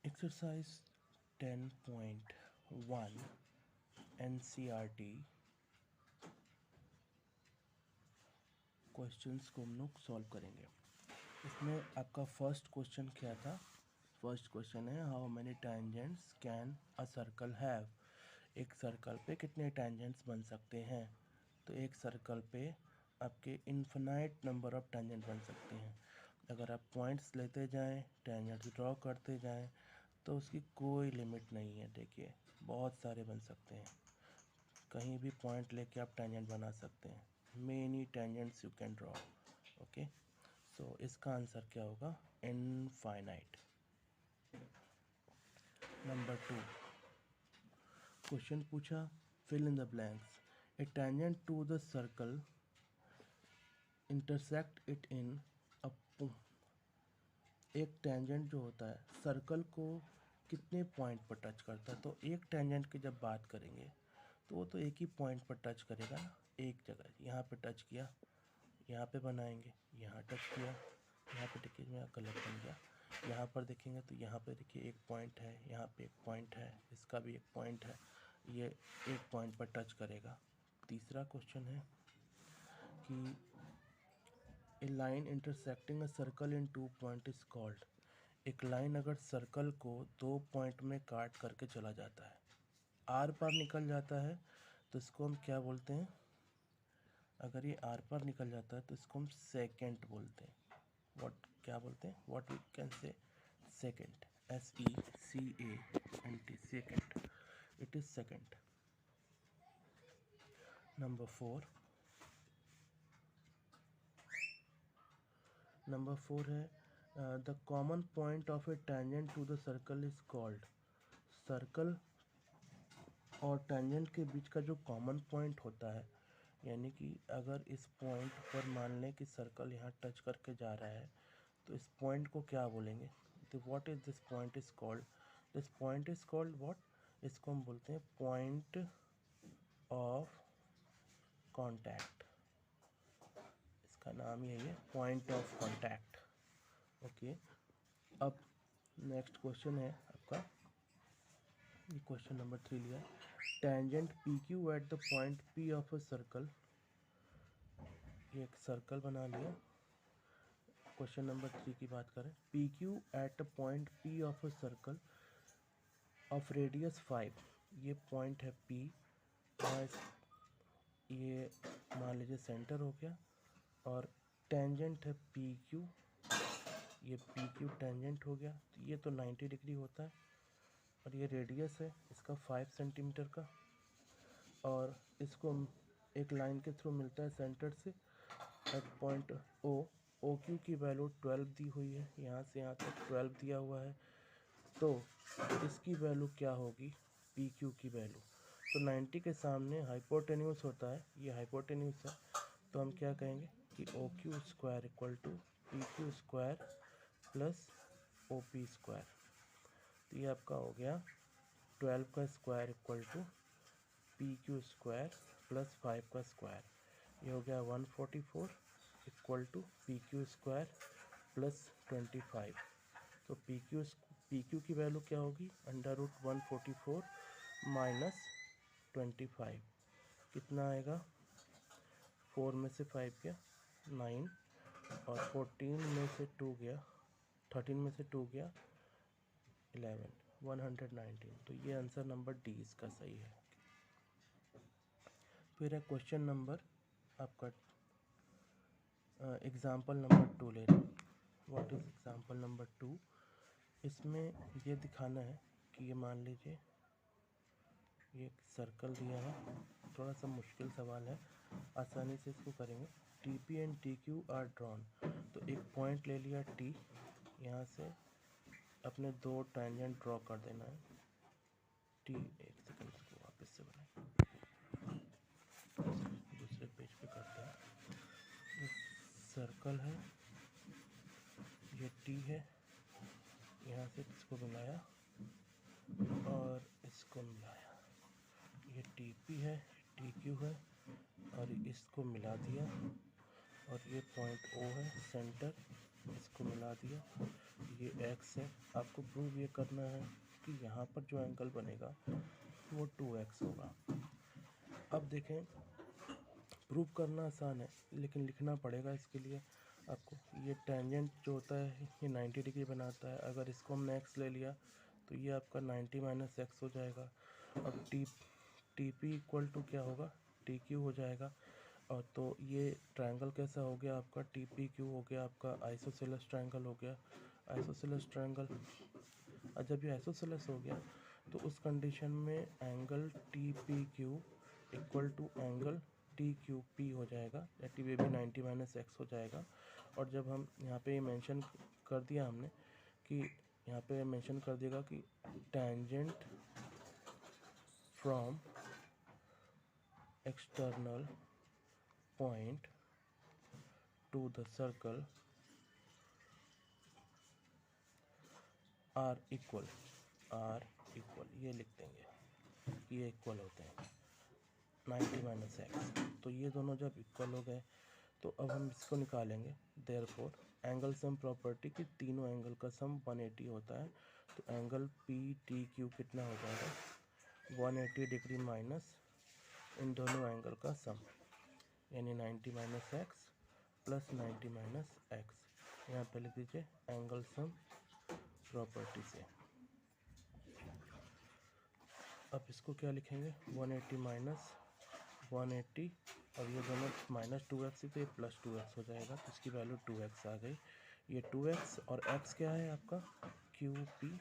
Exercise 10.1 NCERT questions को हम लोग सॉल्व करेंगे। इसमें आपका फर्स्ट क्वेश्चन क्या था? फर्स्ट क्वेश्चन है how many tangents can a circle have. एक सर्कल पे कितने टेंजेंट्स बन सकते हैं? तो एक सर्कल पे आपके इन्फिनाइट नंबर ऑफ टेंजेंट बन सकते हैं। अगर आप पॉइंट्स लेते जाएं, टेंजेंट्स ड्रॉ करते जाएं, तो उसकी कोई लिमिट नहीं है। देखिए बहुत सारे बन सकते हैं, कहीं भी पॉइंट लेके आप टेंजेंट बना सकते हैं। Many tangents you can draw. Okay, so इसका आंसर क्या होगा? इनफाइनाइट। नंबर 2 क्वेश्चन पूछा, fill in the blanks. A tangent to the circle intersect it in a. एक टेंजेंट जो होता है सर्कल को कितने पॉइंट पर टच करता है? तो एक टेंजेंट की जब बात करेंगे तो वो तो एक ही पॉइंट पर टच करेगा ना, एक जगह। यहाँ पे टच किया, यहाँ पे बनाएंगे, यहाँ टच किया, यहाँ पे देखिए मेरा गलत बन गया। यहाँ पर देखेंगे तो यहाँ पे देखिए एक पॉइंट है, यहाँ पे एक पॉइंट है, इसका भी एक पॉइंट है, ये एक पॉइंट पर टच करेगा। तीसरा क्वेश्चन है कि a line intersecting a circle in 2 point is called. एक लाइन अगर सर्कल को 2 पॉइंट में काट करके चला जाता है, आर पार निकल जाता है, तो इसको हम क्या बोलते हैं? अगर ये आर पार निकल जाता है तो इसको हम सेकेंट बोलते हैं। व्हाट क्या बोलते हैं? What we can say? Secant. SECANT, secant. It is secant. Number 4 है the common point of a tangent to the circle is called. Circle और टेंजेंट के बीच का जो कॉमन पॉइंट होता है, यानी कि अगर इस पॉइंट पर मान लें कि सर्कल यहाँ टच करके जा रहा है, तो इस पॉइंट को क्या बोलेंगे? तो what is this point is called? This point is called what? इसको हम बोलते हैं पॉइंट ऑफ कांटेक्ट। इसका नाम यही है, पॉइंट ऑफ कांटेक्ट। ओके, अब नेक्स्ट क्वेश्चन है आपका, ये क्वेश्चन नंबर 3 लिया। Tangent PQ at the point P of a circle. ये एक सर्कल बना लिया। क्वेश्चन नंबर 3 की बात करें, PQ at a point P of a circle of radius 5। ये पॉइंट है P, ये मान लीजिए सेंटर हो गया, और टेंजेंट है PQ, ये PQ टेंजेंट हो गया। तो ये तो 90 डिग्री होता है, और ये रेडियस है इसका 5 सेंटीमीटर का, और इसको एक लाइन के थ्रू मिलता है सेंटर से एट पॉइंट OQ की वैल्यू 12 दी हुई है, यहाँ से यहाँ तक 12 दिया हुआ है। तो इसकी वैल्यू क्या होगी? PQ की वैल्यू तो 90 के सामने हाइपोटेन्यूस होता है, ये हाइपोटेन्यूस है, तो हम क्या कहेंगे कि OQ square equal to PQ square plus OP square. तो ये आपका हो गया 12 का square equal to PQ square plus 5 का स्क्वायर। ये हो गया 144 equal to PQ square plus 25। तो PQ की वैल्यू क्या होगी? √144 माइनस 25। कितना आएगा? 4 में से 5 गया 9, और 14 में से 2 गया 13 में से 2 गया 11, 119। तो ये आंसर नंबर डी इसका सही है। फिर है क्वेश्चन नंबर आपका एग्ज़ाम्पल नंबर 2 ले रहे हैं। What is example number 2? इसमें ये दिखाना है कि ये मान लीजिए ये एक सर्कल दिया है, थोड़ा सा मुश्किल सवाल है, आसानी से इसको करेंगे। TP and TQ are drawn. तो एक पॉइंट ले लिया T, यहाँ से अपने 2 टेंजेंट ड्रॉ कर देना है। T, एक सेकंड इसको वापस से बनाए, दूसरे पेज पे करते हैं। ये सर्कल है, ये T है, यहाँ से इसको मिलाया और इसको मिलाया। ये TP है, TQ है, और इसको मिला दिया, और ये पॉइंट O है सेंटर, इसको मिला दिया। ये x है। आपको प्रूव ये करना है कि यहाँ पर जो एंगल बनेगा वो 2x होगा। अब देखें, प्रूव करना आसान है लेकिन लिखना पड़ेगा इसके लिए आपको। ये टेंजेंट जो होता है ये 90 डिग्री बनाता है। अगर इसको हमने x ले लिया तो ये आपका 90 माइनस एक्स हो जाएगा। अब टी पी इक्वल टू क्या होगा, टी क्यू हो जाएगा। और तो ये ट्रायंगल कैसा हो गया आपका, टी पी क्यू हो गया आपका आइसोसेलेस ट्रायंगल हो गया। आइसोसेलेस ट्रायंगल, और जब ये आइसोसेलेस हो गया तो उस कंडीशन में angle T P Q equal to angle T Q P हो जाएगा, या टी बी 90 माइनस एक्स हो जाएगा। और जब हम यहाँ पे मेंशन कर दिया हमने कि यहाँ पे मेंशन कर देगा कि tangent from external point to the circle are equal, ये लिख देंगे, ये इक्वल होते हैं 90 माइनस एक्स। तो ये दोनों जब इक्वल हो गए तो अब हम इसको निकालेंगे। देयरफॉर एंगल सम प्रॉपर्टी की तीनों एंगल का सम 180 होता है। तो एंगल पी टी क्यू कितना हो जाएगा, 180 डिग्री माइनस इन दोनों एंगल का सम, यानी 90 minus x plus 90 minus x. यहाँ पे लिख दीजिए एंगल सम प्रॉपर्टी से। अब इसको क्या लिखेंगे, 180 माइनस 180, और ये दोनों माइनस 2x ही, तो ये प्लस 2x हो जाएगा। तो इसकी वैल्यू 2x आ गई। ये 2x और x क्या है आपका, क्यू पी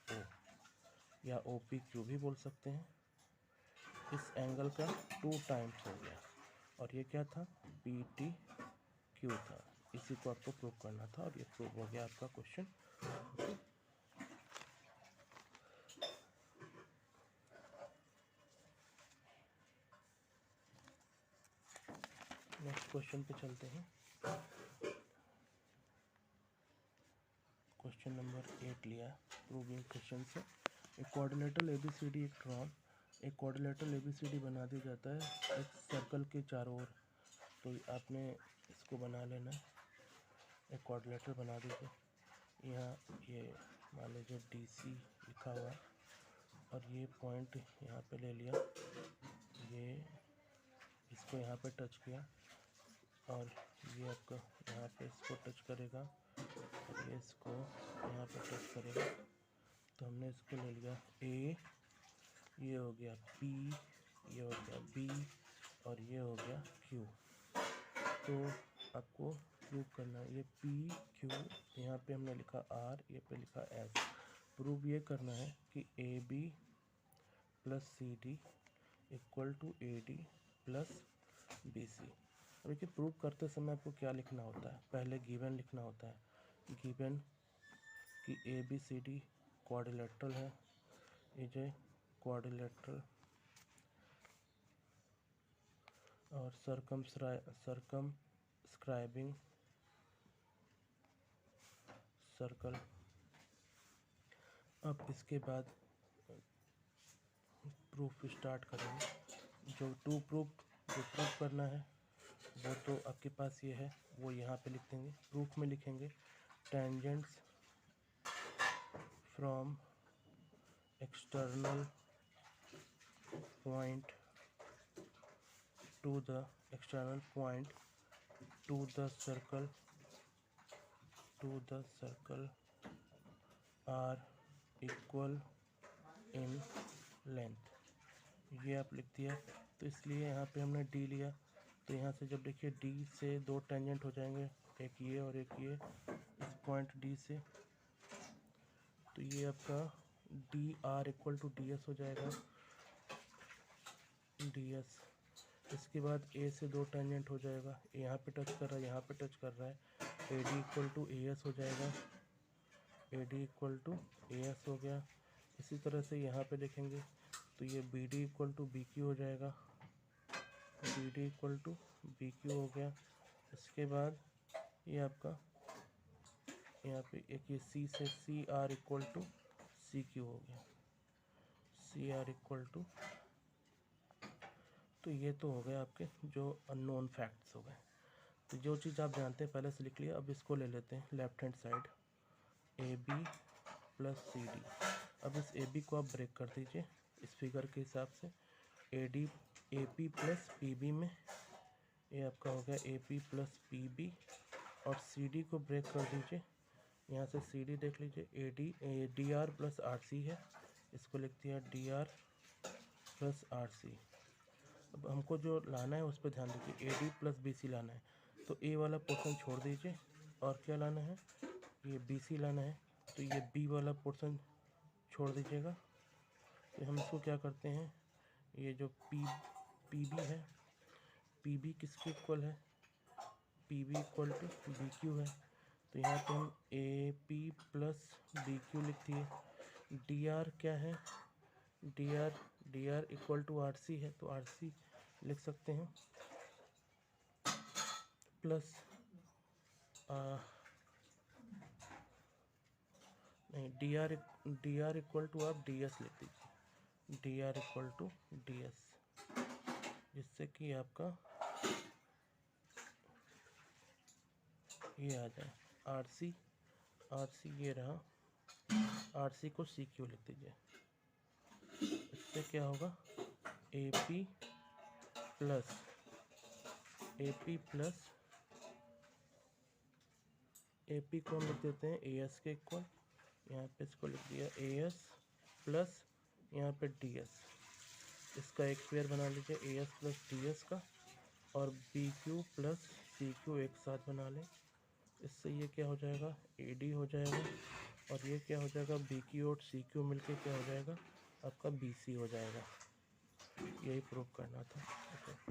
ओ, या ओ पी क्यू भी बोल सकते हैं। इस एंगल का 2 टाइम्स हो गया, और ये क्या था, पी टी क्यू था। इसी को आपको प्रूव करना था, और ये प्रूव हो गया आपका क्वेश्चन। नेक्स्ट क्वेश्चन पे चलते हैं। क्वेश्चन नंबर 8 लिया प्रूविंग क्वेश्चन से। एक कोऑर्डिनेटर ABCD एक ड्रॉन, एक कोऑर्डिनेटर ABCD बना दिया जाता है एक सर्कल के चारों ओर। तो आपने इसको बना लेना है, एक कोऑर्डिनेटर बना दीजिए। यहाँ ये मान लीजिए DC लिखा हुआ, और ये पॉइंट यहाँ पे ले लिया, ये इसको यहाँ पे टच किया, और ये आपका यहाँ पे इसको टच करेगा, और ये इसको यहाँ पे टच करेगा। तो हमने इसको ले लिया A, ये हो गया P, ये हो गया B, और ये हो गया Q। तो आपको प्रूव करना है, ये P Q, यहाँ पे हमने लिखा R, ये पे लिखा S। प्रूव ये करना है कि AB plus CD equal to AD plus BC। अब देखिए, प्रूव करते समय आपको क्या लिखना होता है, पहले गिवन लिखना होता है। गिवन कि ABCD क्वाड्रिलेटरल है, इज ए क्वाड्रिलेटरल, और सर्कमस्क्राइबिंग सर्कल। अब इसके बाद प्रूफ स्टार्ट करेंगे। जो प्रूफ करना है वो तो आपके पास ये है, वो यहाँ पे लिख देंगे। प्रूफ में लिखेंगे tangents from external point to the circle are equal in length. ये आप लिख दिया, तो इसलिए यहाँ पे हमने D लिया। तो यहाँ से जब देखिए D से 2 टेंजेंट हो जाएंगे, एक ये और एक ये, इस पॉइंट D से। तो ये आपका DR इक्वल टू DS हो जाएगा, DS। इसके बाद A से 2 टेंजेंट हो जाएगा, यहाँ पे टच कर रहा है, यहाँ पे टच कर रहा है, AD इक्वल टू AS हो जाएगा, AD इक्वल टू AS हो गया। इसी तरह से यहाँ पे देखेंगे तो ये BD इक्वल टू BQ हो जाएगा, BD इक्वल टू BQ हो गया। इसके बाद ये आपका यहाँ पे एक ये C से CR इक्वल टू CQ हो गया, CR इक्वल टू। तो ये तो हो गए आपके जो अननोन फैक्ट्स हो गए। तो जो चीज़ आप जानते हैं पहले से लिख लिया। अब इसको ले लेते हैं left hand side, A B plus C D. अब इस ए बी को आप ब्रेक कर दीजिए इस फिगर के हिसाब से। A D A P plus P B में ये आपका हो गया A P plus P B. और सी डी को ब्रेक कर दीजिए, यहाँ से सी डी देख लीजिए, A D R plus R C है, इसको लिख दिया D R plus R C. अब हमको जो लाना है उस पर ध्यान दीजिए, A D plus B C लाना है, तो ए वाला पोर्शन छोड़ दीजिए और क्या लाना है, ये बी सी लाना है, तो ये बी वाला पोर्शन छोड़ दीजिएगा। तो हम इसको क्या करते हैं, ये जो पी बी है, पी बी किसके इक्वल है, P B equal to B Q है, तो यहाँ पे हम A P plus B Q लिख दिए। डी आर क्या है, D R equal to R C है, तो आर सी लिख सकते हैं प्लस नहीं, डी आर इक्वल टू आप डी एस लिख दीजिए, D R equal to D S, जिससे कि आपका ये आ जाए आर सी ये रहा, आर सी को सी क्यू लिख दीजिए। इससे क्या होगा, ए पी प्लस ए पी को हम लिख देते हैं ए एस के इक्वल, यहाँ पे इसको लिख दिया ए एस प्लस यहाँ पे डी एस, इसका एक पेयर बना लीजिए A S plus D S का, और B Q plus C Q एक साथ बना लें। इससे ये क्या हो जाएगा, ए डी हो जाएगा, और ये क्या हो जाएगा, बी क्यू और सी क्यू मिलके क्या हो जाएगा, आपका बी सी हो जाएगा। यही प्रूव करना था। ओके।